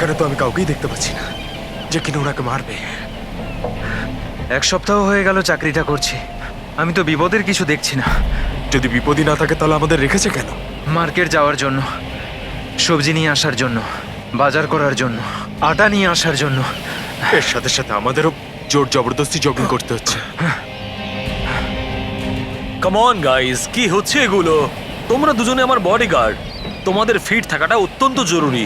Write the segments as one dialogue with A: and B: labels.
A: এখানে তো আমি কাউকেই দেখতে পাচ্ছি না যে কিনা ওনাকে মারবে।
B: 1 সপ্তাহ হয়ে গেল চাকরিটা করছি, আমি তো বিপদের কিছু দেখছি না।
A: যদি বিপদই না থাকে তাহলে আমাদের রেখেছে কেন?
B: মার্কেট যাওয়ার জন্য, সবজি নিয়ে আসার জন্য, বাজার করার জন্য, আটা নিয়ে আসার জন্য।
A: এর সাথে সাথে আমাদেরও জোর জবরদস্তি জগিং করতে হচ্ছে।
C: কাম অন গাইস, কি হচ্ছে এগুলো? তোমরা দুজনে আমার বডিগার্ড, তোমাদের ফিট থাকাটা অত্যন্ত জরুরি।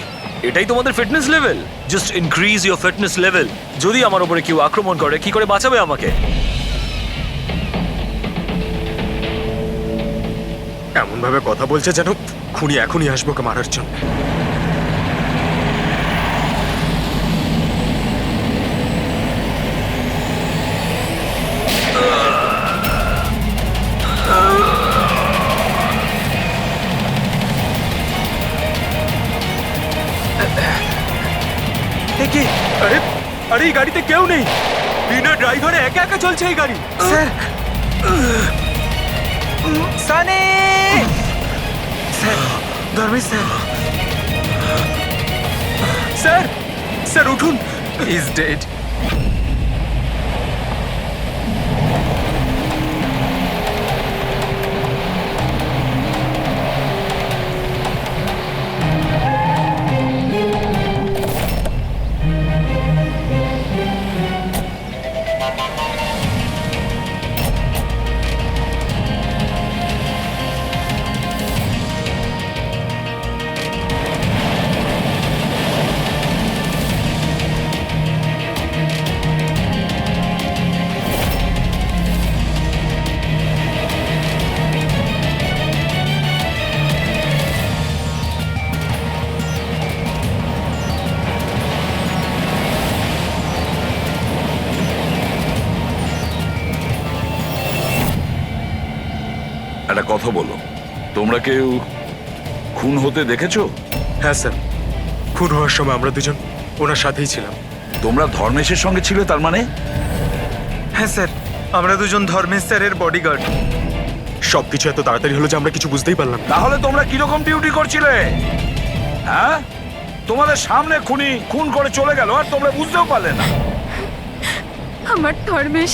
C: এটাই তোমাদের fitness level. Just increase your fitness level. যদি আমার উপরে কেউ আক্রমণ করে, কি করে বাঁচাবে আমাকে?
A: এমন ভাবে কথা বলছে যেন খুনি এখনই আসবো ওকে মারার জন্য।
B: কি?
A: আরে আরে এই গাড়িতে কেউ নেই, বিনা ড্রাইভারে একা একা চলছে এই গাড়ি।
B: Sir, Sunny! Sir, Dharmesh sir,
A: sir sir উঠুন।
B: Is dead.
D: একটা কথা বলো, তোমরা কেউ খুন হতে দেখেছো?
A: হ্যাঁ স্যার, খুন হওয়ার সময় আমরা দুজন ওনার সাথেই ছিলাম।
D: তোমরা ধর্মেশের সঙ্গে ছিলে তার মানে?
B: হ্যাঁ স্যার, আমরা দুজন ধর্মেশ স্যারের বডিগার্ড।
A: সবকিছু এত তাড়াতাড়ি হলো যে আমরা কিছু বুঝতেই পারলাম না।
D: তাহলে তোমরা কিরকম ডিউটি করছিলে? হ্যাঁ, তোমাদের সামনে খুনি খুন করে চলে গেল আর তোমরা বুঝতেও পারলে না।
E: আমার ধর্মেশ,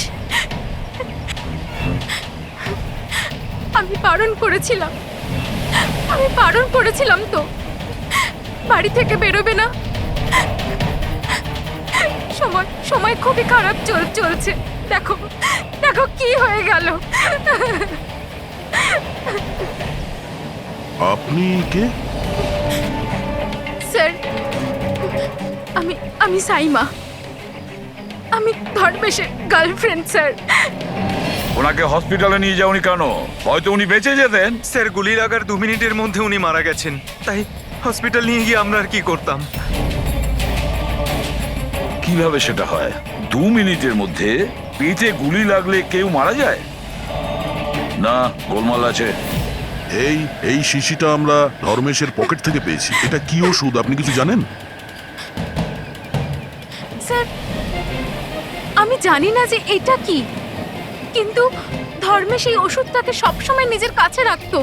E: আমি বারণ করেছিলাম তো বাড়ি থেকে বেরোবে না। সময় খুবই খারাপ চলছে। দেখো দেখো কি হয়ে গেল।
F: আপনি কে?
E: স্যার, আমি সাইমা, আমি ধর্মেশের গার্লফ্রেন্ড স্যার।
D: ওনাকে হসপিটালে নিয়ে যাওনি কেন? হয়তো উনি বেঁচে যেতেন।
B: স্যার, গুলি লাগার 2 মিনিটের মধ্যে উনি মারা গেছেন, তাই হসপিটাল নিয়ে গিয়ে আমরা আর কি করতাম?
D: কিভাবে সেটা হয়? 2 মিনিটের মধ্যে পেটে গুলি লাগলে কেউ মারা যায় না? গোলমাল আছে।
F: এই শিশিটা আমরা ধর্মেশের পকেট থেকে পেয়েছি। এটা কি ওষুধ আপনি কিছু জানেন?
E: স্যার, আমি জানি না যে এটা কি, কিন্তু ধর্মেশ এই ওষুধটাকে সবসময় নিজের কাছে রাখতো।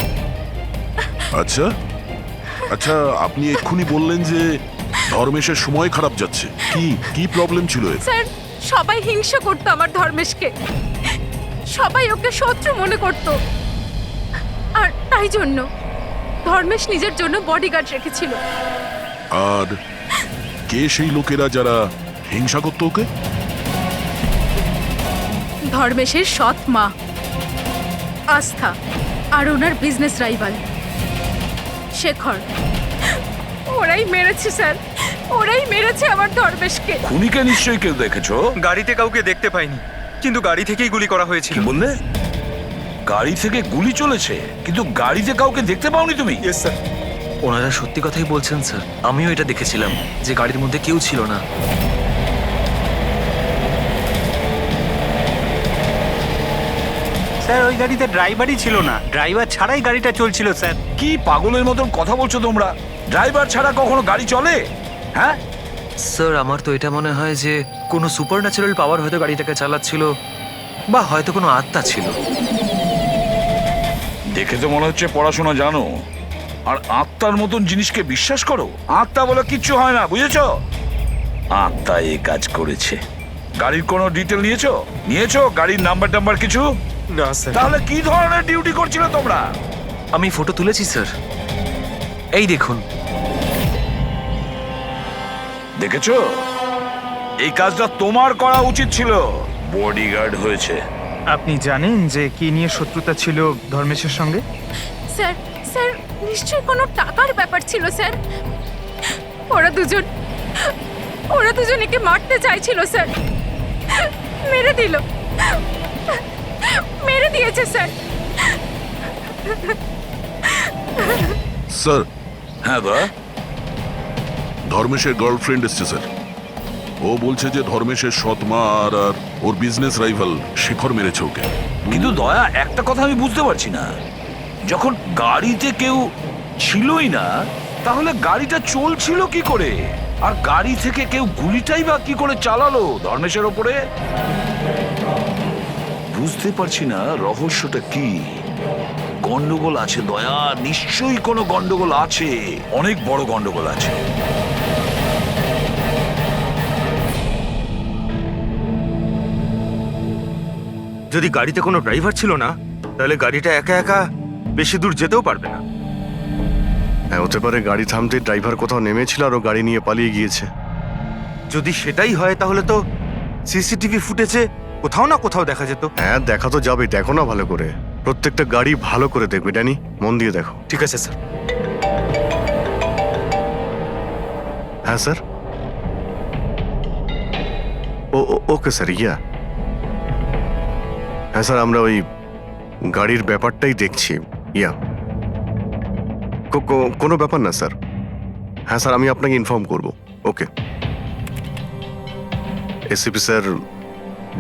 F: আচ্ছা আচ্ছা, আপনি এক্ষুনি বললেন যে ধর্মেশের সময় খারাপ যাচ্ছে। কি প্রবলেম ছিল এর?
E: স্যার, সবাই হিংসা করতো আমার ধর্মেশকে, সবাই ওকে শত্রু মনে করত, আর তাই জন্য ধর্মেশ নিজের জন্য বডিগার্ড রেখেছিল।
F: আর কে সেই লোকেরা যারা হিংসা করতো ওকে?
E: ধর্মেশের সৎ মা আস্থা আর ওনার বিজনেস রাইভাল শেখর। ওরাই মেরেছে স্যার, ওরাই মেরেছে আমার ধর্মেশকে।
D: খুনিকে নিশ্চয়ই কেউ দেখেছো?
B: গাড়িতে কাউকে দেখতে পাইনি, কিন্তু গাড়ি থেকেই গুলি করা
D: কি
B: হয়েছিল।
D: বললে? গাড়ি থেকে গুলি চলেছে, কিন্তু গাড়িতে কাউকে দেখতে পাওনি তুমি?
A: Yes sir.
C: ওনারা সত্যি কথাই বলছেন স্যার, আমিও এটা দেখেছিলাম যে গাড়ির মধ্যে কেউ ছিল না।
G: স্যার, ওই গাড়িতে ড্রাইভারই ছিল না, ড্রাইভার ছাড়াই গাড়িটা চলছিল স্যার।
D: কি পাগলের মতন কথা বলছো তোমরা? ড্রাইভার ছাড়া কখনো গাড়ি চলে? হ্যাঁ,
C: স্যার, আমার তো এটা মনে হয় যে কোনো সুপার ন্যাচারাল পাওয়ার হয়তো গাড়িটাকে চালাচ্ছিল, বা হয়তো কোনো আত্মা ছিল।
D: দেখে তো মনে হচ্ছে পড়াশোনা জানো। আর আত্মার মতন জিনিসকে বিশ্বাস করো? আত্মা বলে কিচ্ছু হয় না, বুঝেছো? আত্মা এই কাজ করেছে। গাড়ির কোনো ডিটেল নিয়েছো? গাড়ির নাম্বার কিছু?
A: না স্যার।
D: তাহলে কি ধরনের ডিউটি করছিলে তোমরা?
C: আমি ফটো তুলেছি স্যার, এই দেখুন।
D: দেখেছো, এই কাজটা তোমার করা উচিত ছিল। বডিগার্ড হয়েছে।
G: আপনি জানেন যে কি নিয়ে শত্রুতা ছিল ধর্মেশের সঙ্গে?
E: স্যার স্যার নিশ্চয়ই কোনো টাকার ব্যাপার ছিল স্যার। ওরা দুজন একে মারতে চাইছিল স্যার। মেরে দিয়েছে স্যার।
F: স্যার,
D: হ্যাঁ দা,
F: ধর্মেশের গার্লফ্রেন্ড এসছে স্যার। ও বলছে যে ধর্মেশের সৎ মা আর ওর বিজনেস রাইভাল শেখর মেরেছে ওকে।
D: কিন্তু দয়া, একটা কথা আমি বুঝতে পারছি না, যখন গাড়িতে কেউ ছিলই না তাহলে গাড়িটা চলছিল কি করে? আর গাড়ি থেকে কেউ গুলিটাই বা কি করে চালালো ধর্মেশের ওপরে? বুঝতে পারছি না রহস্যটা কি। গন্ডগোল আছে দয়া, নিশ্চয়ই কোনো গন্ডগোল আছে, অনেক বড় গন্ডগোল আছে।
H: যদি গাড়িতে কোনো ড্রাইভার ছিল না তাহলে গাড়িটা একা একা বেশি দূর যেতেও পারবে না।
I: হ্যাঁ, হতে পারে গাড়ি থামতে ড্রাইভার কোথাও নেমেছিল আর ও গাড়ি নিয়ে পালিয়ে গিয়েছে।
H: যদি সেটাই হয় তাহলে তো সিসিটিভি ফুটেজে কোথাও না কোথাও দেখা যেত।
I: হ্যাঁ, দেখা তো যাবে, দেখো না ভালো করে। প্রত্যেকটা গাড়ি ভালো করে দেখবে, ড্যানি, মন দিয়ে দেখো।
H: ঠিক আছে স্যার।
I: হ্যাঁ স্যার। ওকে স্যার, হ্যাঁ স্যার, আমরা ওই গাড়ির ব্যাপারটাই দেখছি। কোনো ব্যাপার না স্যার। হ্যাঁ স্যার, আমি আপনাকে ইনফর্ম করব। ওকে। এসিপি স্যার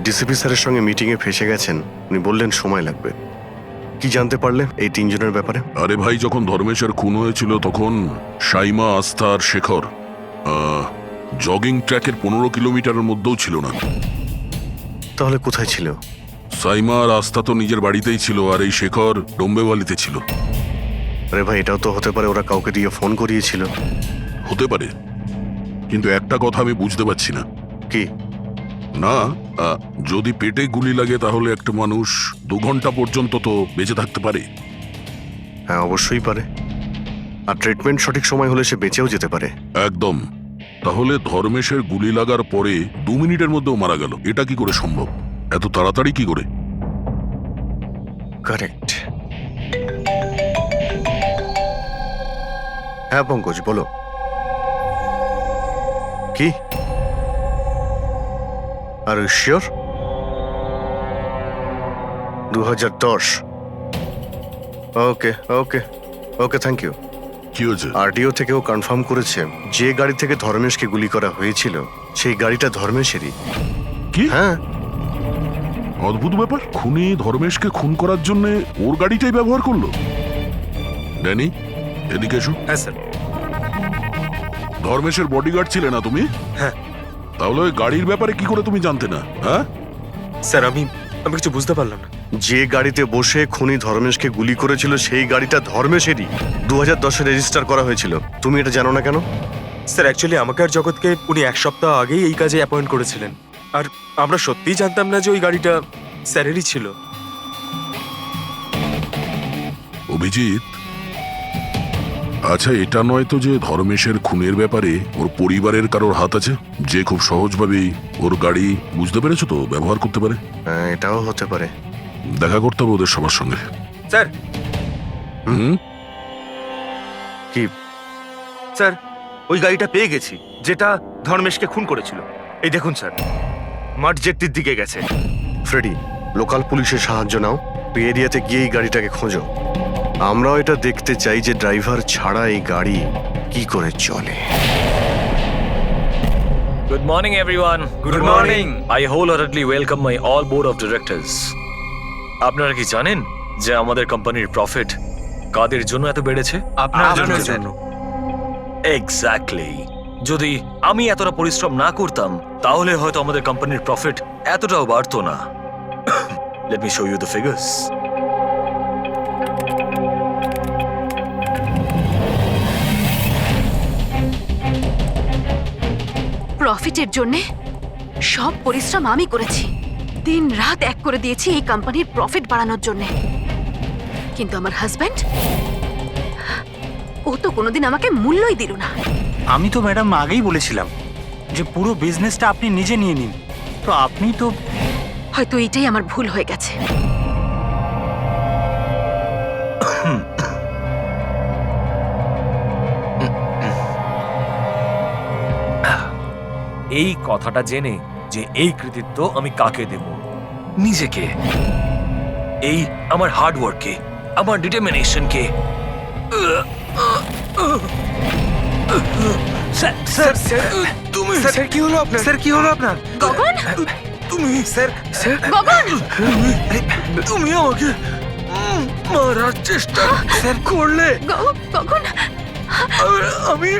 I: ডিসিপি স্যারের সঙ্গে মিটিংয়ে ফেসে গেছেন, উনি বললেন সময় লাগবে। কি জানতে পারলে এই তিনজনের ব্যাপারে?
F: আরে ভাই, যখন ধর্মেশের খুন হয়েছিল তখন সাইমা, আস্থা আর শেখর জগিং ট্র্যাকের 15 কিলোমিটারের মধ্যেও ছিল না।
I: তাহলে কোথায় ছিল?
F: সাইমা আর আস্থা তো নিজের বাড়িতেই ছিল, আর এই শেখর ডোম্বেওয়ালিতে ছিল।
I: আরে ভাই, এটাও তো হতে পারে ওরা কাউকে দিয়ে ফোন করিয়েছিল।
F: হতে পারে, কিন্তু একটা কথা আমি বুঝতে পারছি না।
I: কি?
F: না, যদি পেটে গুলি লাগে তাহলে একটা মানুষ 2 ঘন্টা পর্যন্ত তো বেঁচে থাকতে পারে।
I: হ্যাঁ, অবশ্যই পারে। আর ট্রিটমেন্ট সঠিক সময় হলে সে বেঁচেও যেতে পারে।
F: একদম। তাহলে ধর্মেশের গুলি লাগার পরে 2 মিনিটের মধ্যেও মারা গেল, এটা কি করে সম্ভব? এত তাড়াতাড়ি কি করে?
I: কারেক্ট। হ্যাঁ পঙ্কজ, বলো। কি? আর sure? 2010। Okay okay okay, thank you.
F: কি হয়েছে?
I: আরটিও থেকেও কনফার্ম করেছে যে গাড়ি থেকে ধর্মেশকে গুলি করা হয়েছিল সেই গাড়িটা ধর্মেশেরই।
F: কি?
I: হ্যাঁ।
F: অদ্ভুত ব্যাপার, খুনি ধর্মেশকে খুন করার জন্য ওর গাড়িটাই ব্যবহার করলো। ড্যানি, এদিকে এসো।
A: হ্যাঁ স্যার।
F: ধর্মেশের বডিগার্ড ছিলে না তুমি?
A: হ্যাঁ।
F: তাহলে ওই গাড়ির ব্যাপারে কি করে তুমি জানতে না? হ্যাঁ
A: স্যার, আমি কিছু বুঝতে পারলাম না।
I: যে গাড়িতে বসে খুনি ধর্মেশকে গুলি করেছিল সেই গাড়িটা ধর্মেশেরই, 2010-এ রেজিস্টার করা হয়েছিল। তুমি এটা জানো না কেন?
A: স্যার, অ্যাকচুয়ালি আমাকে আর জগৎকে উনি 1 সপ্তাহ আগেই এই কাজে অ্যাপয়েন্ট করেছিলেন, আর আমরা সত্যিই জানতাম না যে ওই গাড়িটা স্যারেরই ছিল।
F: অভিজিৎ, আচ্ছা এটা নয় তো যে ধর্মেশের খুনের ব্যাপারে ওর পরিবারের কারোর হাত আছে, যে খুব সহজভাবেই ওর গাড়ি, বুঝতে পেরেছো তো, ব্যবহার করতে পারে?
I: হ্যাঁ, এটাও হতে পারে।
F: দেখা করতে হবে ওদের সবার সঙ্গে।
H: স্যার।
F: হুম?
I: কি?
H: স্যার, ওই গাড়িটা পেয়ে গেছি যেটা ধর্মেশকে খুন করেছিল। এই দেখুন স্যার, মাঠ জেটির দিকে গেছে।
I: ফ্রেডি, লোকাল পুলিশের সাহায্য নাও, ওই এরিয়াতে গিয়ে এই গাড়িটাকে খোঁজো। আমরাও এটা দেখতে চাই যে ড্রাইভার ছাড়া এই গাড়ি কি করে চলে।
C: Good morning, everyone.
H: Good morning.
C: I wholeheartedly welcome my all board of directors. আপনারা কি জানেন যে আমাদের কোম্পানির প্রফিট কাদের জন্য এত বেড়েছে?
B: আপনার জন্য।
C: এক্স্যাক্টলি। যদি আমি এতটা পরিশ্রম না করতাম তাহলে হয়তো আমাদের কোম্পানির প্রফিট এতটাও বাড়তো না। Let me show you the figures.
E: প্রফিটের জন্যে সব পরিশ্রম আমি করেছি, দিন রাত এক করে দিয়েছি এই কোম্পানির প্রফিট বাড়ানোর জন্যে। কিন্তু আমার হাজব্যান্ড, ও তো কোনোদিন আমাকে মূল্যই দিল না।
G: আমি তো ম্যাডাম আগেই বলেছিলাম যে পুরো বিজনেসটা আপনি নিজে নিয়ে নিন, তো আপনি তো
E: হয়তো এটাই আমার ভুল হয়ে গেছে।
C: এই কথাটা জেনে যে এই কৃতিত্ব আমি কাকে দেব, নিজেকে, এই আমার হার্ডওয়ার্ককে, আমার ডিটারমিনেশনকে। তুমি
B: স্যার কি হলো আপনার? স্যার কি হলো আপনার?
E: গগন,
C: তুমি
B: স্যার স্যার
E: গগন,
C: তুমি আমাকে মারার চেষ্টা করলে।
E: গগন,
C: আমি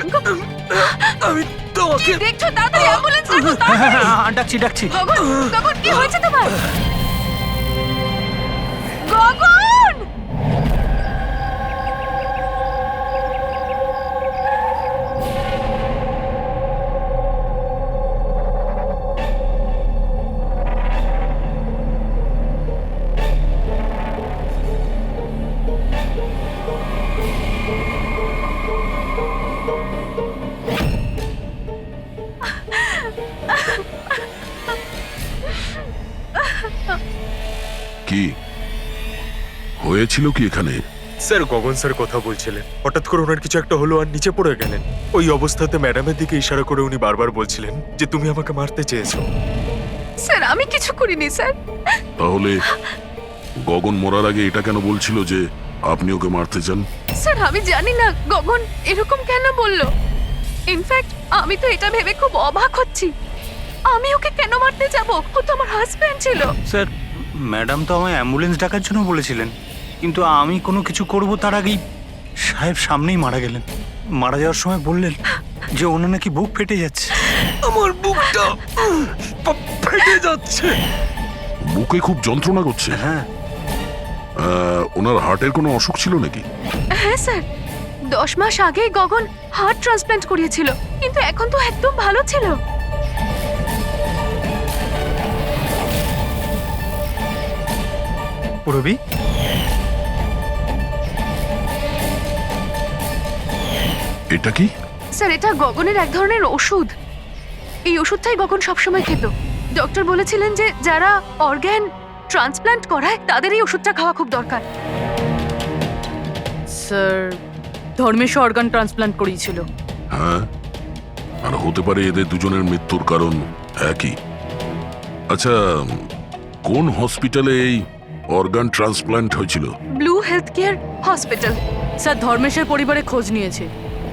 C: আমি তোমাকে
E: দেখছো? তাড়াতাড়ি অ্যাম্বুলেন্স ডাকো, তাড়াতাড়ি।
G: ডাকছি ডাকছি।
E: গগন, গগন, কি হয়েছে তোমার? গগন!
F: কি হয়েছিল কি এখানে?
A: স্যার গগন স্যার কথা বলছিলেন, হঠাৎ করে ওনার কিছু একটা হলো আর নিচে পড়ে গেলেন। ওই অবস্থাতে ম্যাডামের দিকে ইশারা করে উনি বারবার বলছিলেন যে তুমি আমাকে মারতে চেয়েছো।
E: স্যার আমি কিছু করিনি স্যার।
F: তাহলে গগন মরার আগে এটা কেন বলছিল যে আপনি ওকে মারতে চান?
E: স্যার আমি জানি না গগন এরকম কেন বলল। ইনফ্যাক্ট আমি তো এটা ভেবে খুব অবাক হচ্ছি, আমি ওকে কেন মারতে যাব? ও তো আমার হাজবেন্ড ছিল।
G: স্যার ম্যাডাম তো আমায় অ্যাম্বুলেন্স ডাকার জন্য বলেছিলেন, কিন্তু আমি কোনো কিছু করব তার আগেই সাহেব সামনেই মারা গেলেন। মারা যাওয়ার সময় বললেন যে ওনার নাকি বুক ফেটে যাচ্ছে।
C: আমার বুকটা ফেটে যাচ্ছে।
F: বুকে খুব যন্ত্রণা করছে?
G: হ্যাঁ।
F: ওনার হার্টের কোনো অসুখ ছিল নাকি?
E: হ্যাঁ স্যার, 10 মাস আগেই গগন হার্ট ট্রান্সপ্ল্যান্ট করিয়েছিল, কিন্তু এখন তো একদম ভালো ছিল।
B: পুরবি,
F: এটা কি?
E: স্যার এটা গগনের এক ধরনের ওষুধ। এই ওষুধটাই গগন সবসময় খেত। ডক্টর বলেছিলেন যে যারা অর্গ্যান ট্রান্সপ্ল্যান্ট করায় তাদের এই ওষুধটা খাওয়া খুব দরকার।
J: স্যার ধর্মেশ অর্গান ট্রান্সপ্ল্যান্ট করিয়েছিল।
F: হ্যাঁ, আর হতে পারে এদের দুজনের মৃত্যুর কারণ একই। আচ্ছা, কোন হসপিটালে এই অর্গান ট্রান্সপ্ল্যান্ট হয়েছিল?
E: Blue health care hospital.
J: Sir ধর্মেশের পরিবারে খোঁজ নিয়েছে,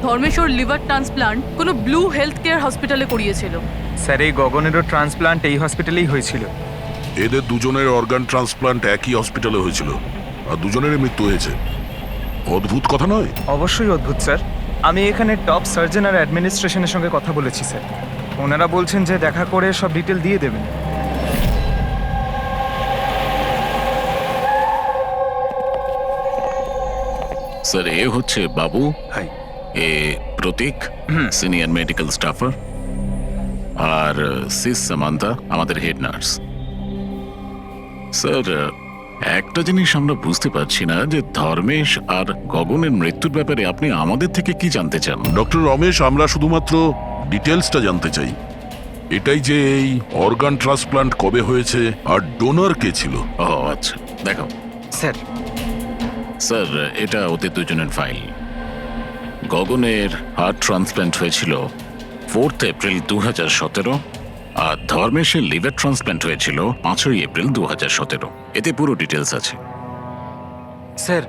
J: ধর্মেশ ওর লিভার ট্রান্সপ্ল্যান্ট কোনো ব্লু হেলথ কেয়ার হসপিটালে করিয়েছিল।
B: স্যার এই গগনেরও ট্রান্সপ্লান্ট এই হসপিটালেই হয়েছিল।
F: এদের দুজনের অর্গান ট্রান্সপ্ল্যান্ট একই হসপিটালে হয়েছিল, আর দুজনেরই মৃত্যু হয়েছে। অদ্ভুত কথা নয়?
B: অবশ্যই অদ্ভুত স্যার। আমি এখানে টপ সার্জন আর অ্যাডমিনিস্ট্রেশনের সঙ্গে কথা বলেছি স্যার। ওনারা বলছেন যে দেখা করে সব ডিটেল দিয়ে দেবেন।
K: স্যার এ হচ্ছে বাবু,
B: হাই।
K: এ প্রতীক সিনিয়র মেডিকেল স্টাফার, আর সিস সামান্তা আমাদের হেড নার্স। স্যার একটা জিনিস আমরা বুঝতে পারছি না যে ধর্মেশ আর গগনের মৃত্যুর ব্যাপারে আপনি আমাদের থেকে কি জানতে চান?
F: ডক্টর রমেশ, আমরা শুধুমাত্র ডিটেলসটা জানতে চাই। এটাই যে এই অর্গান ট্রান্সপ্ল্যান্ট কবে হয়েছে আর ডোনার কে ছিল।
K: ও আচ্ছা, দেখো
B: স্যার
K: স্যার এটা ওদের দুজনের ফাইল। গগনের হার্ট ট্রান্সপ্ল্যান্ট হয়েছিল 4 এপ্রিল 2017, আর ধর্মেশের লিভার ট্রান্সপ্ল্যান্ট হয়েছিল 5 এপ্রিল 2017। এতে পুরো ডিটেলস আছে।
B: স্যার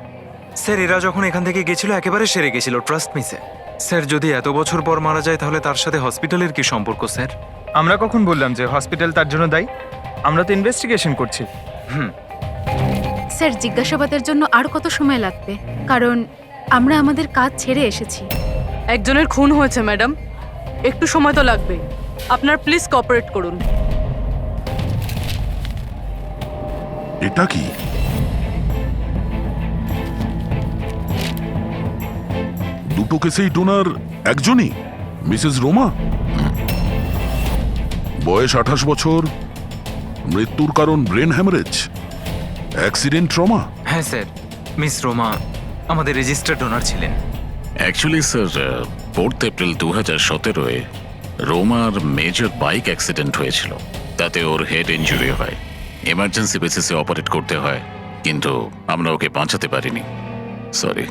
B: স্যার এরা যখন এখান থেকে গেছিল একেবারে সেরে গেছিল, ট্রাস্ট মি স্যার। স্যার যদি এত বছর পর মারা যায় তাহলে তার সাথে হসপিটালের কি সম্পর্ক স্যার? আমরা কখন বললাম যে হসপিটাল তার জন্য দায়ী? আমরা তো ইনভেস্টিগেশন করছি।
E: স্যার জিজ্ঞাসাবাদের জন্য আর কত সময় লাগবে? কারণ আমরা আমাদের কাজ ছেড়ে এসেছি।
J: একজনের খুন হয়েছে ম্যাডাম, একটু সময় তো লাগবে। আপনার প্লিজ কোঅপারেট করুন।
F: এটা কি? দুটো কেসেই ডোনার একজনই, মিসেস রোমা। বয়স 28 বছর, মৃত্যুর কারণ ব্রেন হ্যামারেজ, অ্যাক্সিডেন্ট ট্রমা।
B: হ্যাঁ স্যার, মিস রোমা আমাদের রেজিস্টার্ড ডোনার ছিলেন।
K: অ্যাকচুয়ালি স্যার 4 এপ্রিল 2017-এ রোমার মেজর বাইক অ্যাক্সিডেন্ট হয়েছিল। তাতে ওর হেড ইনজুরি হয়, এমার্জেন্সি বেসিসে অপারেট করতে হয়, কিন্তু আমরা ওকে বাঁচাতে পারিনি। সরি,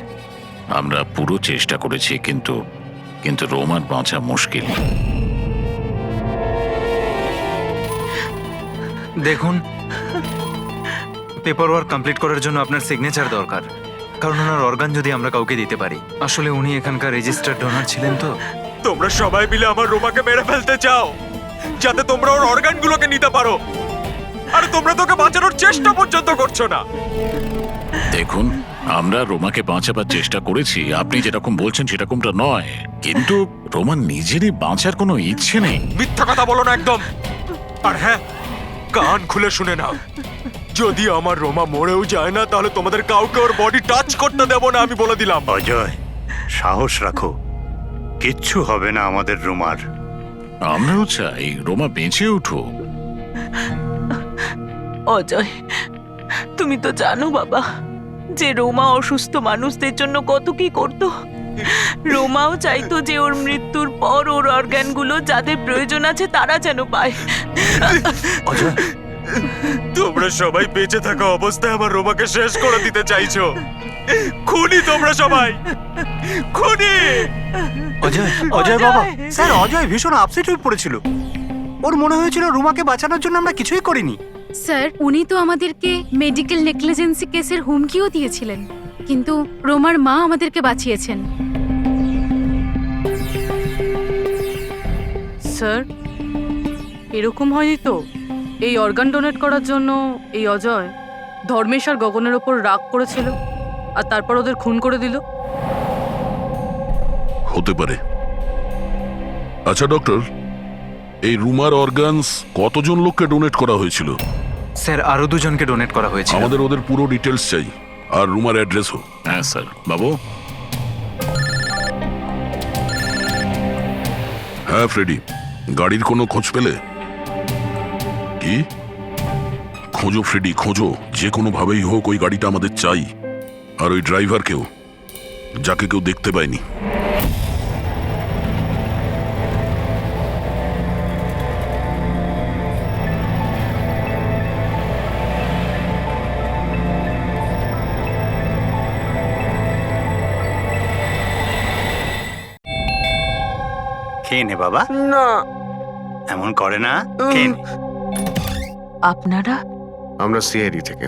K: আমরা পুরো চেষ্টা করেছি, কিন্তু রোমার বাঁচা মুশকিল।
B: দেখুন, পেপার ওয়ার্ক কমপ্লিট করার জন্য আপনার সিগনেচার দরকার, কারণ ওনার অর্গান যদি আমরা কাউকে দিতে পারি। আসলে উনি এখানকার রেজিস্টার্ড ডোনার ছিলেন তো।
A: তোমরা সবাই মিলে আমার রোমাকে মেরে ফেলতে চাও, যাতে তোমরা ওর অর্গানগুলোকে নিতে পারো। আর তোমরা তোকে বাঁচানোর চেষ্টা পর্যন্ত করছো না।
K: দেখুন, আমরা রোমাকে বাঁচাবার চেষ্টা করেছি, আপনি যেরকম বলছেন সেরকমটা নয়, কিন্তু রোমার নিজেরই বাঁচার কোনো ইচ্ছে নেই।
A: মিথ্যা কথা বলো না একদম। আর হ্যাঁ, কান খুলে শুনে নাও, যদি আমার রোমা মরেও যায় না, তাহলে তোমাদের কাউকে ওর বডি টাচ করতে দেব না, আমি বলে দিলাম।
G: অজয়, সাহস রাখো, কিচ্ছু হবে না আমাদের রোমার।
K: আমরাও চাই রোমা বেঁচে উঠুক।
J: অজয়, তুমি তো জানো বাবা যে রোমা অসুস্থ মানুষদের জন্য কত কি করতো। রোমাও চাইতো যে ওর মৃত্যুর পর ওর অর্গানগুলো যাদের প্রয়োজন আছে তারা যেন পায়।
G: অজয়,
A: তোমরা সবাই বেঁচে থাকা অবস্থায় আমার রোমাকে শেষ করে দিতে চাইছো। খুনি তোমরা সবাই, খুনি।
G: অজয়, অজয় বাবা, স্যার অজয় ভীষণ আপসেট হয়ে পড়েছিল। ওর মনে হয়েছিল রুমাকে বাঁচানোর জন্য আমরা কিছুই করিনি।
E: স্যার, উনি তো আমাদেরকে মেডিকেল নেগলিজেন্সি কেসের হুমকিও দিয়েছিলেন, কিন্তু রোমার মা আমাদেরকে বাঁচিয়েছেন।
J: স্যার, এরকম হয়নি তো? এই অর্গান ডোনেট করার জন্য এই অজয় ধর্মেশ আর গগনের ওপর রাগ করেছিল আর তারপর ওদের খুন করে দিল।
F: হতে পারে। আচ্ছা ডক্টর, এই রুমার অর্গানস কতজন লোককে ডোনেট করা হয়েছিল?
B: স্যার, আরো 2 জনকে ডোনেট করা হয়েছে।
F: আমাদের ওদের পুরো ডিটেলস চাই, আর রুমার অ্যাড্রেসও।
K: হ্যাঁ স্যার। বাবু।
F: হ্যাঁ ফ্রেডি, গাড়ির কোনো খোঁজ পেলে? কি? খোঁজো ফ্রেডি, খোঁজো, যে কোনো ভাবেই হোক ওই গাড়িটা আমাদের চাই, আর ওই ড্রাইভারকেও, যাকে কেউ দেখতে পায়নি।
G: খেয়ে নে বাবা।
I: না,
G: এমন করে না, খেয়ে নে।
J: আপনারা?
I: আমরা সিআইডি থেকে।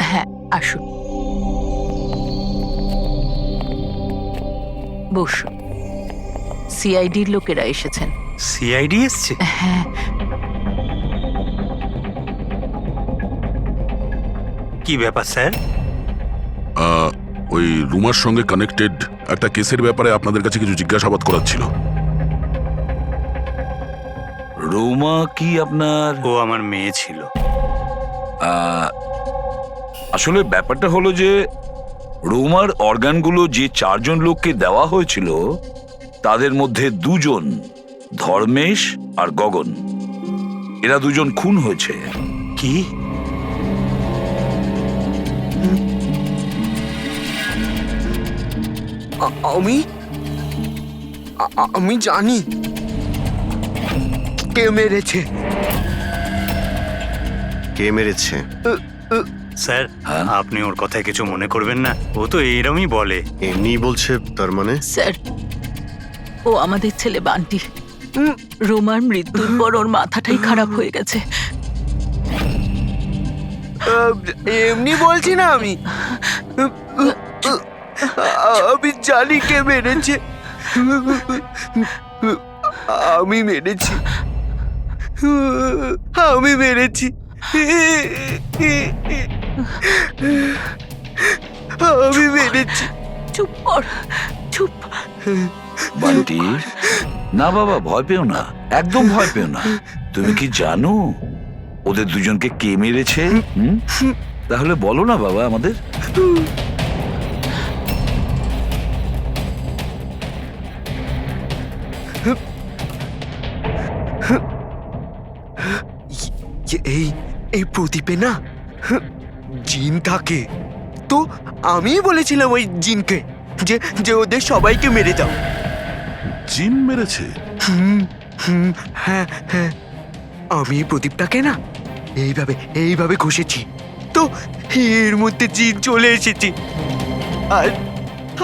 J: হ্যাঁ, আসুন, বসুন। সিআইডির লোকেরা এসেছেন।
G: সিআইডি এসছে?
J: হ্যাঁ।
G: কি ব্যাপার স্যার?
F: ওই রুমার সঙ্গে কানেক্টেড একটা কেসের ব্যাপারে আপনাদের কাছে কিছু জিজ্ঞাসাবাদ করার ছিল।
D: রোমা কি আপনার?
G: ও আমার মেয়ে ছিল।
D: আসলে ব্যাপারটা হলো যে রোমার অর্গানগুলো যে 4 জন লোককে দেওয়া হয়েছিল তাদের মধ্যে 2 জন, ধর্মেশ আর গগন, এরা 2 জন খুন হয়েছে।
G: কি?
L: আমি জানি কে মেরেছে।
I: কে মেরেছে?
G: স্যার, আপনি ওর কথায় কিছু মনে করবেন না, ও তো এইরকমই বলে।
I: এমনি বলছে তার মানে?
J: স্যার, ও আমাদের ছেলে বান্টি। রোমার মৃত্যুর পর ওর মাথাটাই খারাপ হয়ে গেছে।
L: এমনি বলছি না, আমি জানি কে মেরেছে। আমি মেরেছি, আমি মেরেছি, আমি মেরেছি।
J: চুপ কর, চুপ।
D: বান্টি, না বাবা, ভয় পেও না, একদম ভয় পেও না। তুমি কি জানো ওদের 2 জনকে কে মেরেছে? তাহলে বলো না বাবা আমাদের।
L: এই এই প্রদীপে না জিন থাকে। তো আমি বলেছিলাম ওই জিনকে যে যে ওদের সবাইকে মেরে দাও।
F: জিন মেরেছে?
L: হ্যাঁ হ্যাঁ, আমি এই প্রদীপটাকে না এইভাবে এইভাবে ঘষেছি, তো এর মধ্যে জিন চলে এসেছে আর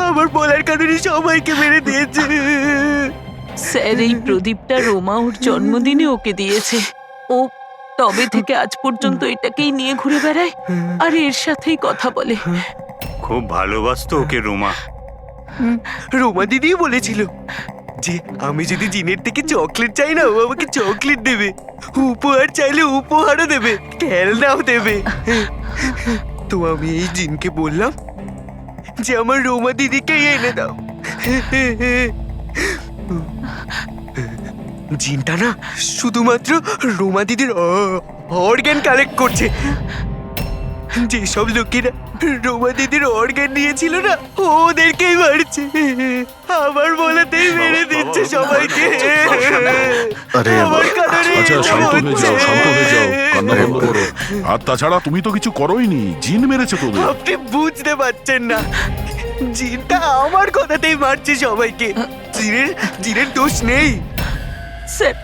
L: আমার বলার কারণে সবাইকে মেরে দিয়েছে।
J: স্যার, এই প্রদীপটা রোমা ওর জন্মদিনে ওকে দিয়েছে। ও তবে থেকে আজ পর্যন্ত এটাকেই নিয়ে ঘুরে বেড়ায় আর এর সাথেই কথা বলে।
G: খুব ভালোবাসতো ওকে রোমা।
L: রোমা দিদি বলেছিল যে আমি যদি জিনের থেকে চকলেট চাই না, ও আমাকে চকলেট দেবে, উপহার চাইলে উপহারও দেবে, খেলনাও দেবে। তো আমি এই জিনকে বললাম যে আমার রোমা দিদিকে এনে দাও। জিনটা না শুধুমাত্র রোমা দিদির অর্গান কালেক্ট করছে। যেসব লোকেরা রোমা দিদির অর্গান নিয়েছিল না, ওদেরকেই মারছে। আমার বলাতেই মেরে দিচ্ছে সবাইকে।
I: আরে
L: আমার কারণে
F: আচ্ছা,
L: এসব
F: শান্ত হয়ে যাও,
L: হচ্ছে।
F: শান্ত হয়ে যাও, কান্না বন্ধ করো। আর তাছাড়া তুমি তো কিছু করোইনি, জিন মেরেছে তোদের।
L: আপনি বুঝতে পারছেন না, জিনটা আমার কথাতেই মারছে সবাইকে। জিনের দোষ নেই।
J: স্যার,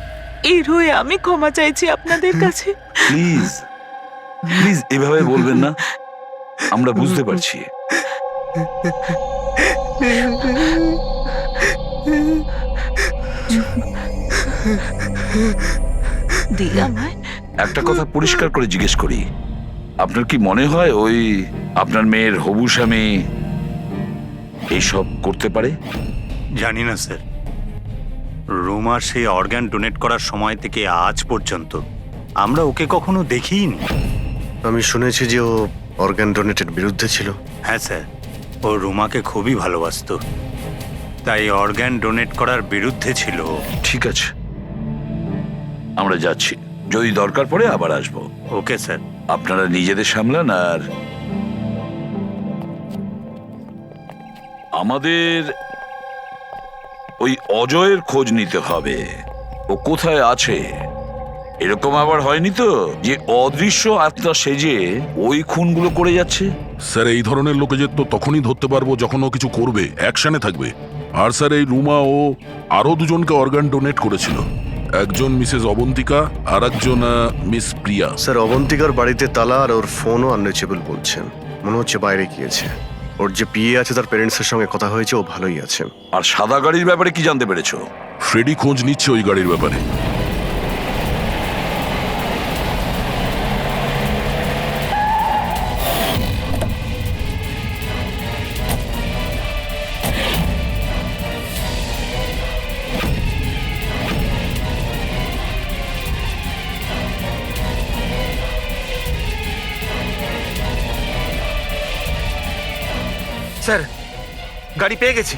J: এর হয়ে আমি ক্ষমা চাইছি আপনাদের কাছে।
D: প্লিজ প্লিজ এভাবে বলবেন না, আমরা বুঝতে পারছি।
J: দিলা আমায়
D: একটা কথা পরিষ্কার করে জিজ্ঞেস করি, আপনার কি মনে হয় ওই আপনার মেয়ের হবু স্বামী এইসব করতে পারে?
G: জানি না স্যার, রোমার সেই অর্গান ডোনেট করার সময় থেকে আজ পর্যন্ত আমরা ওকে কখনো দেখিনি।
I: আমি শুনেছি যে ও অর্গান ডোনেটের বিরুদ্ধে ছিল।
G: হ্যাঁ স্যার, ও রোমাকে খুবই ভালোবাসতো, তাই অর্গান ডোনেট করার বিরুদ্ধে ছিল ও।
D: ঠিক আছে, আমরা যাচ্ছি, যদি দরকার পড়ে আবার আসবো।
G: Okay sir.
D: আপনারা নিজেদের সামলান। আর আমাদের ওই অজয়ের খোঁজ নিতে হবে, ও কোথায় আছে। এরকম আবার হয়নি তো যে অদৃশ্য আত্মা সেজে ওই খুনগুলো করে যাচ্ছে?
F: স্যার, এই ধরনের লোকেদের তো তখনই ধরতে পারবো যখন ও কিছু করবে, অ্যাকশনে থাকবে। আর স্যার, এই রুমা ও আরো দুজনকে অর্গান ডোনেট করেছিল, একজন মিসেস অবন্তিকা আর একজন মিস প্রিয়া।
I: স্যার, অবন্তিকার বাড়িতে তালা আর ওর ফোনও আনরিচেবল বলছেন, মনে হচ্ছে বাইরে গিয়েছে। ওর যে পিএ আছে তার প্যারেন্টসের সঙ্গে কথা হয়েছে, ও ভালোই আছে।
D: আর সাদা গাড়ির ব্যাপারে কি জানতে পেরেছো?
F: ফ্রেডি খোঁজ নিচ্ছে ওই গাড়ির ব্যাপারে।
H: স্যার, গাড়ি পেয়ে গেছি।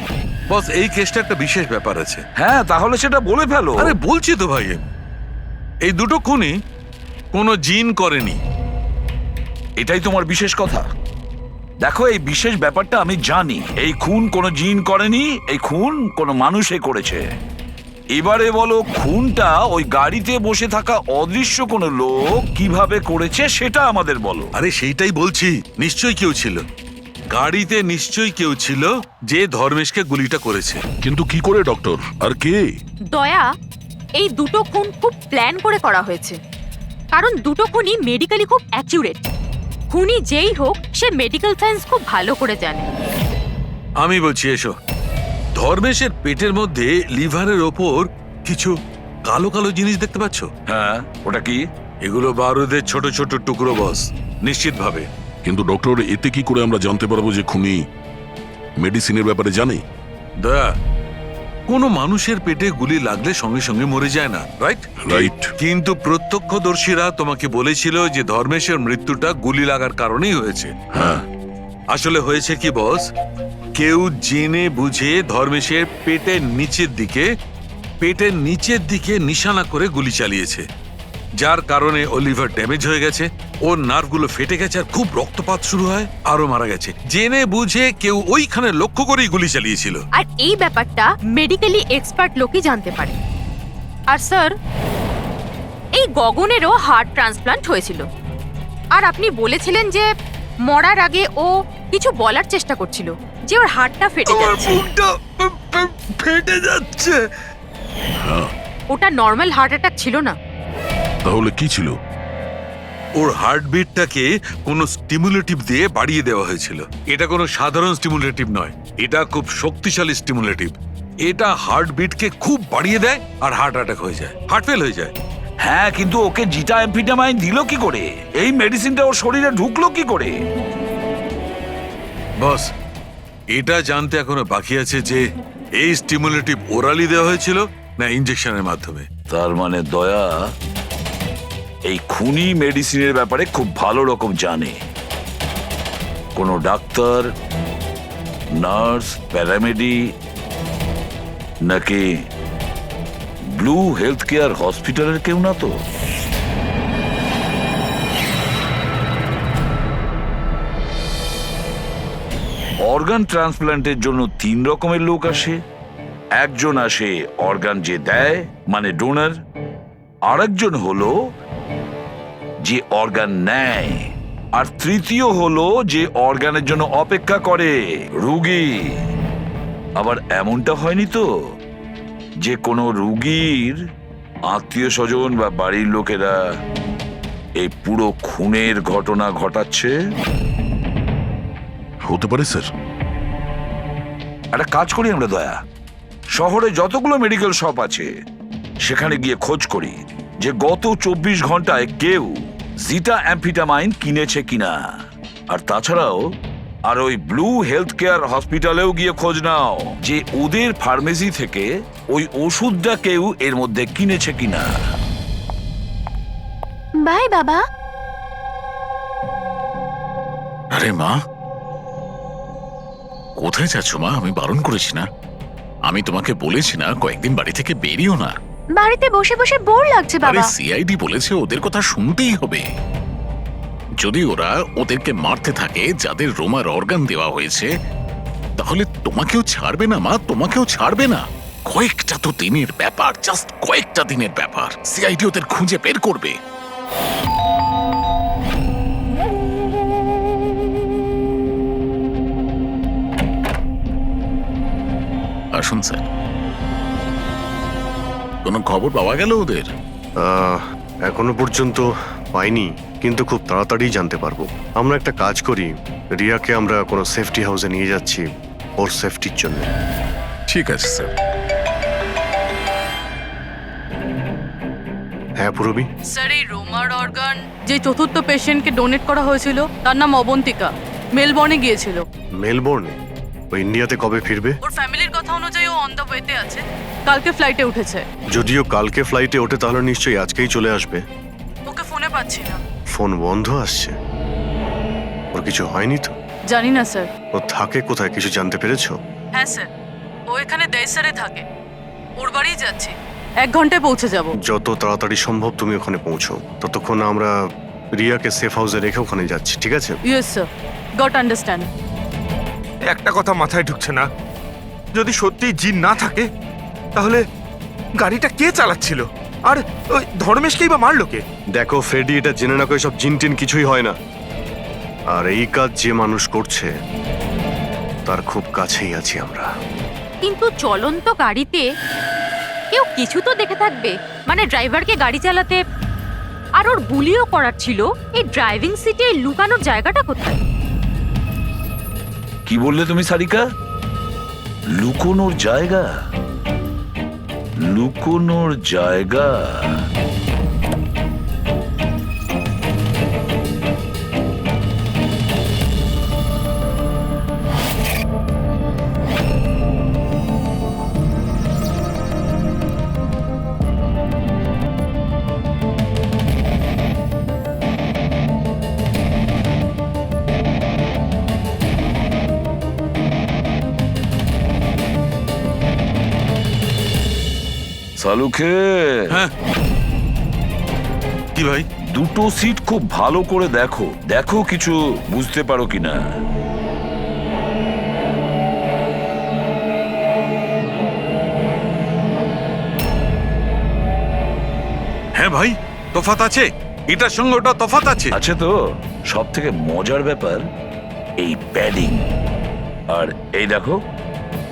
A: বস, এই কেসটা একটা বিশেষ ব্যাপার আছে।
D: হ্যাঁ, তাহলে সেটা বলে ফেলো।
A: আরে বলছি তো ভাই, এই দুটো খুনই কোনো জিন করেনি।
D: এটাই তোমার বিশেষ কথা। দেখো, এই বিশেষ ব্যাপারটা আমি জানি। এই খুন কোনো জিন করেনি, এই খুন কোনো মানুষে করেছে। এবারে বলো, খুনটা ওই গাড়িতে বসে থাকা অদৃশ্য কোনো লোক কিভাবে করেছে সেটা আমাদের বলো।
A: আরে সেইটাই বলছি, নিশ্চয়ই কেউ ছিল গাড়িতে, নিশ্চয়ই কেউ ছিল যে ধর্মেশকে গুলিটা করেছে।
F: কিন্তু কি করে ডক্টর, আর কে?
E: দয়া, এই দুটো খুন খুব প্ল্যান করে করা হয়েছে, কারণ দুটো খুনই মেডিকেলি খুব অ্যাকিউরেট। খুনি যেই হোক, সে মেডিকেল সায়েন্স খুব ভালো করে জানে।
A: আমি বলছি, এসো। ধর্মেশের পেটের মধ্যে লিভারের ওপর কিছু কালো কালো জিনিস দেখতে পাচ্ছ?
D: হ্যাঁ, ওটা কি?
A: এগুলো বারুদের ছোট ছোট টুকরো, বস, নিশ্চিত ভাবে।
F: কিন্তু ডক্টর, এতে কি করে আমরা জানতে পারবো যে খুনি মেডিসিনের ব্যাপারে জানে?
A: দয়া, কোনো মানুষের পেটে গুলি লাগলে সঙ্গে সঙ্গে মরে যায় না, রাইট?
F: রাইট।
A: কিন্তু প্রত্যক্ষদর্শীরা তোমাকে বলেছিল যে ধর্মেশের মৃত্যুটা গুলি লাগার কারণেই হয়েছে।
F: হ্যাঁ।
A: আসলে হয়েছে কি বস, কেউ জেনে বুঝে ধর্মেশের পেটের নিচের দিকে নিশানা করে গুলি চালিয়েছে, যার কারণে ও লিভার ড্যামেজ হয়ে গেছে, ওর নার্ভগুলো ফেটে গেছে আর খুব রক্তপাত শুরু হয়, আরো মারা গেছে। জেনে বুঝে কেউ ওইখানে লক্ষ্য করেই গুলি চালিয়েছিল।
E: আর এই ব্যাপারটা মেডিকেলি এক্সপার্ট লোকই জানতে পারে। আর স্যার, এই গগনেরও হার্ট ট্রান্সপ্লান্ট হয়েছিল, আর আপনি বলেছিলেন যে মরার আগে ও কিছু বলার চেষ্টা করছিল, যে ওর হার্টটা ফেটে যাচ্ছে।
A: ফেটে যাচ্ছে।
E: ওটা নর্মাল হার্ট অ্যাটাক ছিল না।
F: তাহলে কি ছিল?
A: ওর হার্টবিটটাকে কোনো স্টিমুলেটিভ দিয়ে বাড়িয়ে দেওয়া হয়েছিল। এটা কোনো সাধারণ স্টিমুলেটিভ নয়, এটা খুব শক্তিশালী স্টিমুলেটিভ। এটা হার্টবিটকে খুব বাড়িয়ে দেয় আর হার্ট অ্যাটাক হয়ে যায়, হার্ট ফেল হয়ে যায়।
D: হ্যাঁ, কিন্তু ওকে জিটা অ্যাম্ফিটামাইন দিল কি করে? এই মেডিসিনটা ওর শরীরে ঢুকলো কি করে?
A: বস, এটা জানতে এখনো বাকি আছে যে এই স্টিমুলেটিভ ওরালি দেওয়া হয়েছিল না ইনজেকশনের মাধ্যমে।
D: তার মানে দয়া এই খুনি মেডিসিনের ব্যাপারে খুব ভালো রকম জানে। কোনো ডাক্তার, নার্স, প্যারামেডি নাকি ব্লু হেলথ কেয়ার হসপিটালের কেউ না তো? অর্গান ট্রান্সপ্ল্যান্টের জন্য 3 রকমের লোক আসে। একজন আসে অর্গান যে দেয়, মানে ডোনার। আরেকজন হলো যে অর্গান নেয়, আর তৃতীয় হলো যে অর্গানের জন্য অপেক্ষা করে, রুগী। আবার এমনটা হয়নি তো যে কোনো রুগীর আত্মীয় স্বজন বা বাড়ির লোকেরা এই পুরো খুনের ঘটনা ঘটাচ্ছে?
F: হতে পারে স্যার।
D: একটা কাজ করি আমরা দয়া, শহরে যতগুলো মেডিকেল শপ আছে সেখানে গিয়ে খোঁজ করি যে গত 24 ঘন্টায় কেউ জিটা অ্যাম্ফিটামাইন কিনেছে কিনা। আর তাছাড়াও আর ওই ব্লু হেলথ কেয়ার হসপিটালেও গিয়ে খোঁজ নাও যে ওদের ফার্মেসি থেকে ওই ওষুধটা কেউ এর মধ্যে কিনেছে কিনা।
E: বাই বাবা।
K: আরে মা, কোথায় যাচ্ছ মা? আমি বারণ করেছি না? আমি তোমাকে বলেছি না কয়েকদিন বাড়ি থেকে বেরিও না?
E: বাড়িতে বসে বসে বোর লাগছে
K: আরে
E: বাবা।
K: সিআইডি বলেছে ওদের কথা শুনতেই হবে। যদি ওরা ওদেরকে মারতে থাকে যাদের রোমার অর্গান দেওয়া হয়েছে, তাহলে তোমাকেও ছাড়বে না মা, তোমাকেও ছাড়বে না। কয়েকটা তো দিনের ব্যাপার, জাস্ট কয়েকটা দিনের ব্যাপার। সিআইডি ওদের খুঁজে বের করবে। আসুন স্যার। কোনো খবর পাওয়া গেল ওদের?
I: এখনো পর্যন্ত পাইনি, কিন্তু খুব তাড়াতাড়ি জানতে পারবো। আমরা একটা কাজ করি, রিয়াকে আমরা কোনো সেফটি হাউসে নিয়ে যাচ্ছি ওর সেফটির জন্য।
K: ঠিক আছে স্যার।
I: হ্যাঁ পুরবি।
J: স্যার, এই রোমার অর্গান যে চতুর্থ পেশেন্টকে ডোনেট করা হয়েছিল তার নাম অবন্তিকা, মেলবর্নে গিয়েছিল।
I: মেলবোর্নে? ও ইন্ডিয়াতে কবে ফিরবে?
J: ওর ফ্যামিলির কথা অনুযায়ী ও অন দ্য ওয়েতে আছে, কালকে ফ্লাইটে উঠেছে।
I: যদিও কালকে ফ্লাইটে ওঠে তাহলে নিশ্চয়ই আজকেই চলে আসবে।
J: ওকে ফোনে পাচ্ছি না।
I: ফোন বন্ধ আসছে। ওর কিছু হয়নি তো?
J: জানি না স্যার।
I: ও থাকে কোথায় কিছু জানতে পেরেছো?
J: হ্যাঁ স্যার, ও এখানে দেশারে থাকে, ওর বাড়িই যাচ্ছি। 1 ঘন্টায় পৌঁছে যাব।
I: যত তাড়াতাড়ি সম্ভব তুমি ওখানে পৌঁছো, ততক্ষণ আমরা রিয়াকে সেফ হাউসে রেখে ওখানে যাচ্ছি, ঠিক আছে?
J: Yes sir, goat understand.
H: একটা কথা মাথায় ঢুকছে না, যদি সত্যি জিন না থাকে তাহলে গাড়িটা কে চালাচ্ছিল? আর ওই ধর্মেশকেই বা মারলো কে?
I: দেখো ফ্রেডি, এটা জেনে না সব জিন টিন কিছুই হয় না। আর এই কাজ যে মানুষ করছে তার খুব কাছেই আছি আমরা।
E: কিন্তু চলন্ত গাড়িতে কেউ কিছু তো দেখে থাকবে, মানে ড্রাইভারকে গাড়ি চালাতে। আর ওর গুলিও করার ছিল। এই ড্রাইভিং সিটে লুকানোর জায়গাটা কোথায়?
D: কি বললে তুমি সারিকা? লুকোনোর জায়গা? লুকোনোর জায়গা? সালুকে,
A: হ্যাঁ কি ভাই?
D: দুটো সিট খুব ভালো করে দেখো, দেখো কিছু বুঝতে পারো কিনা।
A: হ্যাঁ ভাই, তফাৎ আছে, এটার সঙ্গে ওটা তফাৎ আছে।
D: আছে তো। সব থেকে মজার ব্যাপার এই প্যাডিং, আর এই দেখো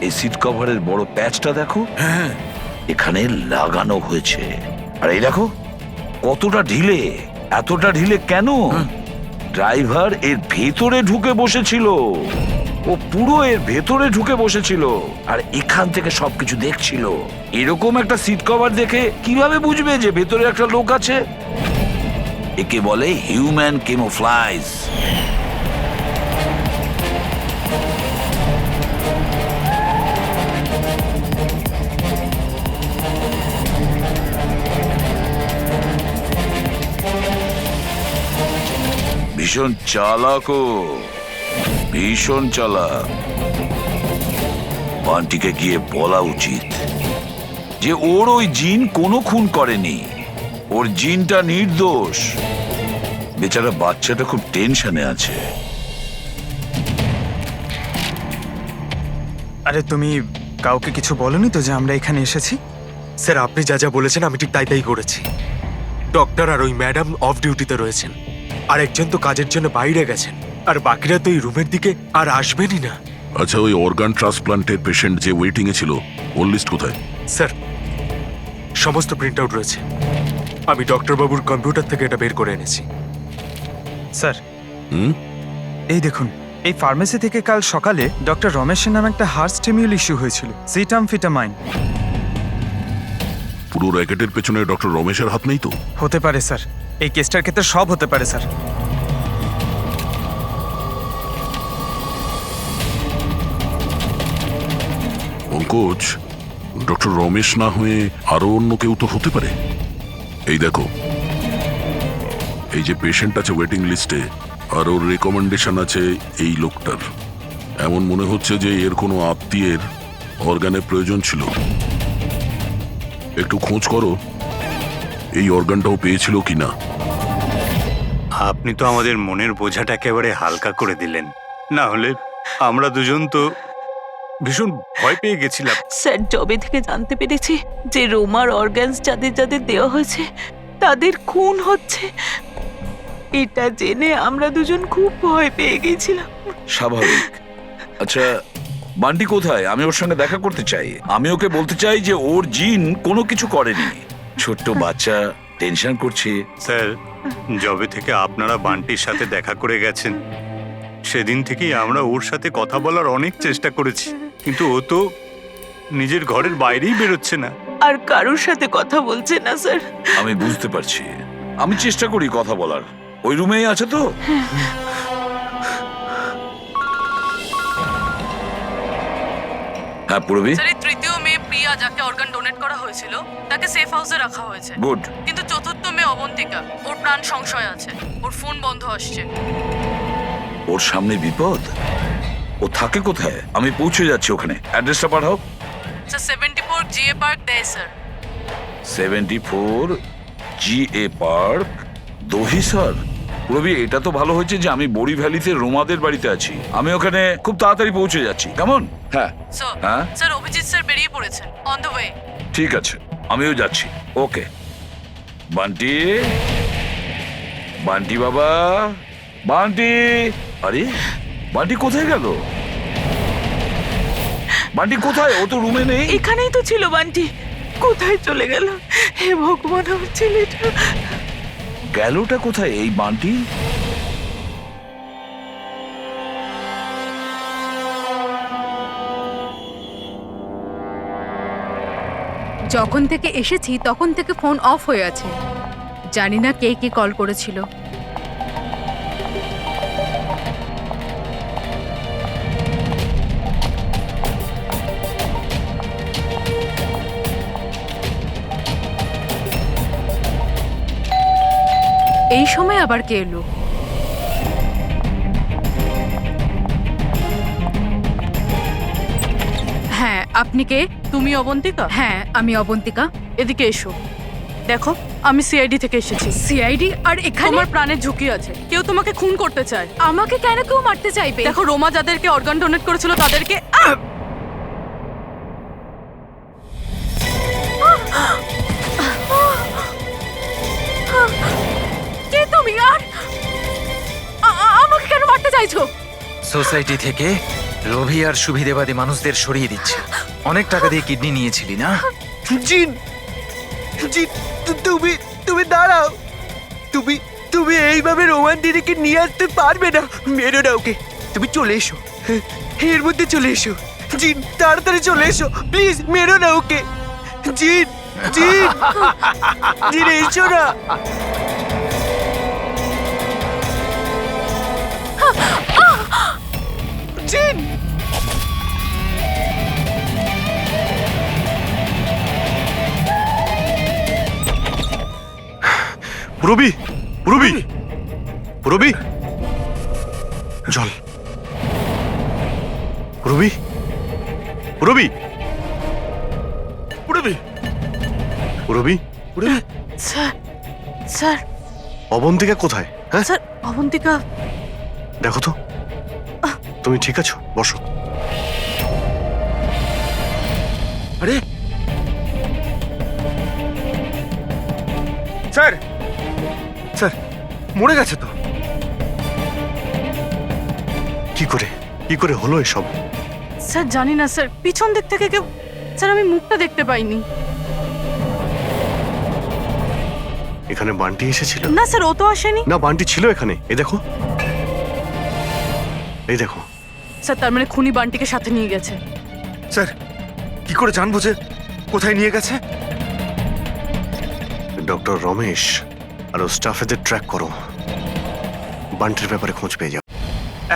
D: এই সিট কভারের বড় প্যাচটা দেখো,
A: হ্যাঁ,
D: এখানে লাগানো হয়েছে। আর এই দেখো কতটা ঢিলে, এতটা ঢিলে কেন? ড্রাইভার এর ভেতরে ঢুকে বসেছিল, ও পুরো এর ভেতরে ঢুকে বসেছিল আর এখান থেকে সবকিছু দেখছিল। এরকম একটা সিট কভার দেখে কিভাবে বুঝবে যে ভেতরে একটা লোক আছে? একে বলে হিউম্যান ক্যামোফ্লাজ। ভীষণ চালাক ও, ভীষণ চালাক। বান্টিকে গিয়ে বলা উচিত যে ওর ওই জিন কোনো খুন করেনি, ওর জিনটা নির্দোষ। বেচারা বাচ্চাটা খুব টেনশনে আছে।
B: আরে তুমি কাউকে কিছু বলনি তো যে আমরা এখানে এসেছি?
H: স্যার, আপনি যা যা বলেছেন আমি ঠিক তাই তাই করেছি। ডক্টর আর ওই ম্যাডাম অফ ডিউটিতে রয়েছেন, আর একজন তো কাজের জন্য বাইরে গেছেন, আর বাকিরা তো এই রুমের দিকে আর আসবেনই না।
F: আচ্ছা, ওই অর্গান ট্রান্সপ্লান্টের পেশেন্ট যে ওয়েটিং এ ছিল, ওর লিস্ট কোথায়?
H: স্যার, সমস্ত প্রিন্ট আউট রয়েছে। আমি ডক্টর বাবুর কম্পিউটার থেকে এটা বের করে এনেছি।
B: স্যার,
F: হুম?
B: এই দেখুন, এই ফার্মেসি থেকে কাল সকালে ডক্টর রমেশের নামে একটা হার্ট স্টিমিউল ইস্যু হয়েছিল, সিটামফিটামাইন।
F: পুরো র্যাকেটের পেছনে ডক্টর রমেশের হাত নেই তো?
B: হতে পারে স্যার, এই কেসটার ক্ষেত্রে সব হতে পারে স্যার।
F: পঙ্কজ, ডক্টর রমেশ না হয়ে আরো অন্য কেউ তো হতে পারে। এই দেখো, এই যে পেশেন্ট আছে ওয়েটিং লিস্টে, আর ওর রেকমেন্ডেশন আছে এই লোকটার। এমন মনে হচ্ছে যে এর কোনো আত্মীয়ের অর্গানের প্রয়োজন ছিল। একটু খোঁজ করো এই অর্গানটাও পেয়েছিল কিনা।
G: আপনি তো আমাদের মনের বোঝাটা একেবারে হালকা করে দিলেন, না হলে আমরা দুজন তো ভীষণ ভয় পেয়ে গেছিলাম।
J: স্যার, জবে থেকে জানতে পেরেছি যে রোমার অর্গানস যাদের যাদের দেওয়া হয়েছে তাদের খুন হচ্ছে, এটা জেনে আমরা দুজন খুব ভয় পেয়ে গেছিলাম।
D: স্বাভাবিক। আচ্ছা, বান্টি কোথায়? আমি ওর সঙ্গে দেখা করতে চাই। আমি ওকে বলতে চাই যে ওর জিন কোনো কিছু করেনি। ছোট্ট বাচ্চা টেনশন করছে।
G: স্যার, জবে থেকে আপনারা বান্টির সাথে দেখা করে গেছেন, সেদিন থেকেই আমরা ওর সাথে কথা বলার অনেক চেষ্টা করেছি, কিন্তু ও তো নিজের ঘরের বাইরেই বেরোচ্ছে না।
J: আর কারোর সাথে কথা বলছে না স্যার।
D: আমি বুঝতে পারছি, আমি চেষ্টা করি কথা বলার। ওই রুমেই আছে তো? হ্যাঁ পূরবী।
E: স্যার, এই তৃতীয় মেয়ে প্রিয়া যাকে অর্গান ডোনেট করা হয়েছিল তাকে সেফ হাউসে রাখা হয়েছে।
D: গুড।
E: কিন্তু চতুর্থ মেয়ে অবন্তিকা, ওর প্রাণ সংশয় আছে, ওর ফোন বন্ধ আসছে।
D: ওর সামনে বিপদ। ও থাকে কোথায়? আমি পৌঁছে যাচ্ছি ওখানে। অ্যাড্রেসটা পাঠাও।
E: স্যার, 74 জিএ পার্ক দেয় sir.
D: 74 GA park, Dahisar. Ravi, এটা তো ভালো হয়েছে যে আমি বড়ি ভ্যালিতে রোমাদের বাড়িতে আছি। আমি ওখানে খুব তাড়াতাড়ি পৌঁছে যাচ্ছি। কেমন? হ্যাঁ হ্যাঁ,
E: স্যার, অভিজিৎ স্যার বেরিয়ে পড়েছেন, অন দ্য ওয়ে।
D: ঠিক আছে, আমিও যাচ্ছি। ওকে। বান্টি, বান্টি বাবা, বান্টি। আরে বান্টি কোথায় গেল? বান্টি কোথায়? ও তো রুমে নেই।
J: এখানেই তো ছিল বান্টি, কোথায় চলে গেল? হে ভগবান, আমার ছেলেটা
D: গেলটা কোথায় এই বান্টি?
E: যখন থেকে এসেছি তখন থেকে ফোন অফ হয়ে আছে। জানি না কে কে কল করেছিল। এই সময় আবার কে এলো? হ্যাঁ, আপনি কে?
M: তুমি অবন্তিকা?
E: হ্যাঁ, আমি অবন্তিকা।
M: এদিকে এসো। দেখো, আমি সিআইডি থেকে এসেছি।
E: সিআইডি? আর এখানে?
M: তোমার প্রাণের ঝুঁকি আছে, কেউ তোমাকে খুন করতে চায়।
E: আমাকে কেন কেউ মারতে চাইবে?
M: দেখো, রোমা যাদেরকে অর্গান ডোনেট করেছিল তাদেরকে
E: করতে চাইছো?
B: সোসাইটি থেকে লোভী আর সুবিধেবাদী মানুষদের সরিয়ে দিচ্ছে। অনেক টাকা দিয়ে কিডনি নিয়েছিলি না?
L: জিন জিন তুমি তুমি দাঁড়াও। তুমি তুমি এইভাবে রোমান দিদিকে নিয়ে আসতে পারবে না। মেরো না ওকে। তুমি চলে এসো, এর মধ্যে চলে এসো। জিন তাড়াতাড়ি চলে এসো প্লিজ, মেরো না ওকে। জিন জিন জিন এসো না। জিন
I: পুরবি পুরবি পুরবি জল। পুরবি পুরবি পুরবি পুরবি পুরবি।
M: স্যার স্যার
I: অবন্তিকা কোথায়? হ্যাঁ
M: স্যার অবন্তিকা
I: দেখো তো, তুমি ঠিক আছো? বসো।
B: আরে স্যার, স্যার মরে গেছে তো।
I: কি করে হলো এসব?
M: স্যার জানি না স্যার, পিছন দিক থেকে কেউ, স্যার আমি মুখটা দেখতে পাইনি।
I: এখানে বান্টি এসেছিল?
M: না স্যার ও তো আসেনি।
I: না, বান্টি ছিল এখানে। এই দেখো, এই দেখো।
M: স্যার তার মানে খুনি বান্টিকে সাথে নিয়ে গেছে।
B: স্যার কি করে জানবো যে কোথায় নিয়ে গেছে?
I: ডক্টর রমেশ আর ওর স্টাফেদের ট্র্যাক করো, বান্টির ব্যাপারে খোঁজ পেয়ে যাও।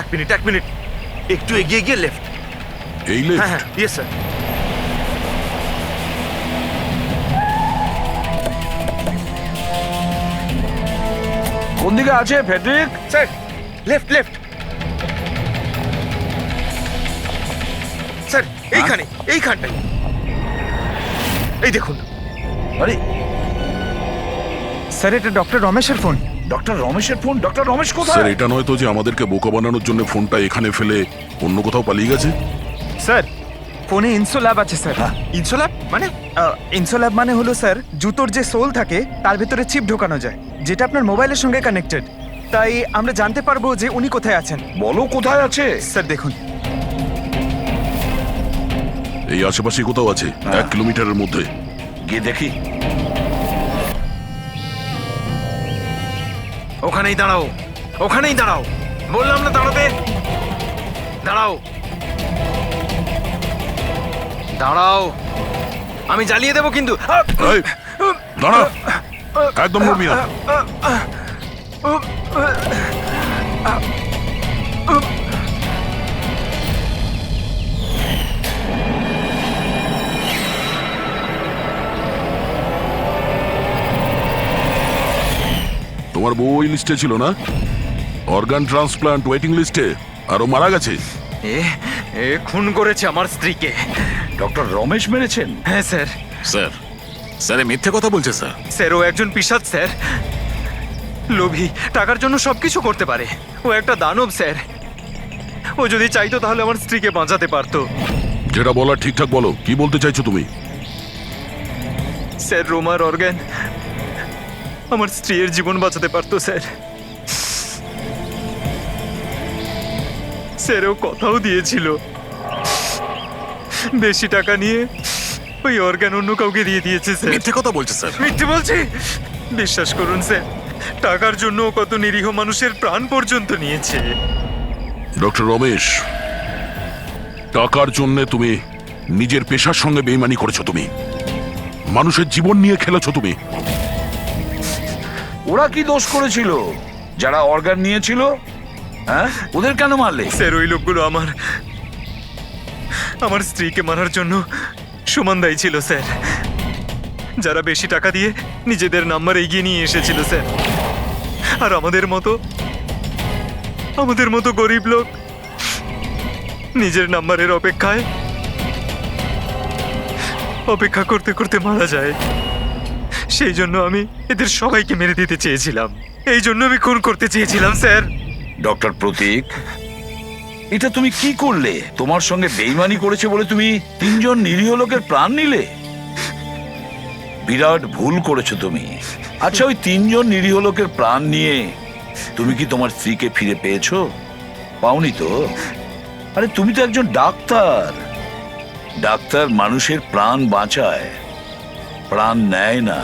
B: এক মিনিট একটু এগিয়ে গিয়ে লেফট।
F: এই
B: হ্যাঁ
F: লেফট?
B: হ্যাঁ ইয়েস স্যার।
D: কোন দিকে আছে ফেডরিক?
B: স্যার লেফট স্যার, এইখানটাই। এই দেখুন।
D: আরে
B: স্যার এটা ডক্টর রমেশের ফোন।
D: ডক্টর রমেশের ফোন? ডক্টর রমেশ
F: স্যার
D: কোথায়?
F: এটা নয় তো যে আমাদেরকে বোকা বানানোর জন্য ফোনটা এখানে ফেলে অন্য কোথাও পালিয়ে গেছে?
B: স্যার ফোনে ইনসোল্যাব আছে স্যার। ইনসোল্যাব মানে? ইনসোল্যাব মানে হলো স্যার জুতোর যে সোল থাকে তার ভেতরে চিপ ঢোকানো যায়, যেটা আপনার মোবাইলের সঙ্গে কানেক্টেড। তাই আমরা জানতে পারবো যে উনি কোথায় আছেন।
D: বলো কোথায় আছে?
B: স্যার দেখুন,
F: এই আশেপাশে কোথাও আছে, 1 কিলোমিটারের মধ্যে।
D: গিয়ে দেখি।
B: ওখানেই দাঁড়াও, বললাম না দাঁড়াতে। দাঁড়াও, আমি জ্বালিয়ে দেবো কিন্তু।
F: এই, দাঁড়া, একদম নড়বি না। তোমার বউ ওই লিস্টে ছিল না? অর্গান ট্রান্সপ্লান্ট ওয়েটিং লিস্টে। আর ও মারা গেছে।
B: এ খুন করেছে আমার স্ত্রীকে।
D: ডক্টর রমেশ মেরেছেন?
B: হ্যাঁ স্যার।
K: স্যার এ মিথ্যে কথা বলছে স্যার।
B: স্যার ও একজন পিশাচ স্যার, লোভী, টাকার জন্য সবকিছু করতে পারে। ও একটা দানব স্যার। ও যদি চাইতো তাহলে আমার স্ত্রীকে বাঁচাতে পারতো।
F: যেটা বলার ঠিকঠাক বলো, কি বলতে চাইছো তুমি?
B: স্যার রোমার অর্গান আমার স্ত্রীর জীবন বাঁচাতে পারতো স্যার। স্যার ও কথাও দিয়েছিল বেশি টাকা নিয়ে ওই অর্গান অন্য কাউকে দিয়ে দিয়েছে স্যার।
K: মিথ্যে কথা বলছে স্যার।
B: মিথ্যে বলছি? বিশ্বাস করুন স্যার, টাকার জন্য ও কত নিরীহ মানুষের প্রাণ পর্যন্ত নিয়েছে।
F: ডক্টর রমেশ, টাকার জন্য তুমি নিজের পেশার সঙ্গে বেইমানি করেছো। তুমি মানুষের জীবন নিয়ে খেলেছো তুমি।
D: ওরা কি দোষ করেছিল যারা অর্গান নিয়েছিল? হ্যাঁ, ওদের কেন মারলে?
B: স্যার ওই লোকগুলো আমার স্ত্রীকে মারার জন্য সমান দায়ী ছিল স্যার। যারা বেশি টাকা দিয়ে নিজেদের নাম্বার এগিয়ে নিয়ে এসেছিল স্যার। আর আমাদের মতো গরিব লোক নিজের নাম্বারের অপেক্ষা করতে করতে মারা যায়। সেই জন্য আমি এদের সবাইকে মেরে দিতে চেয়েছিলাম। এই জন্য আমি খুন করতে চেয়েছিলাম স্যার।
D: ডক্টর প্রতীক, এটা তুমি কি করলে? তোমার সঙ্গে বেইমানি করেছে বলে তুমি 3 জন নিরীহ লোকের প্রাণ নিলে। বিরাট ভুল করেছো তুমি। আচ্ছা, ওই 3 জন নিরীহ লোকের প্রাণ নিয়ে তুমি কি তোমার স্ত্রীকে ফিরে পেয়েছো? পাওনি তো? আরে তুমি তো একজন ডাক্তার। ডাক্তার মানুষের প্রাণ বাঁচায়, প্রাণ নেয় না।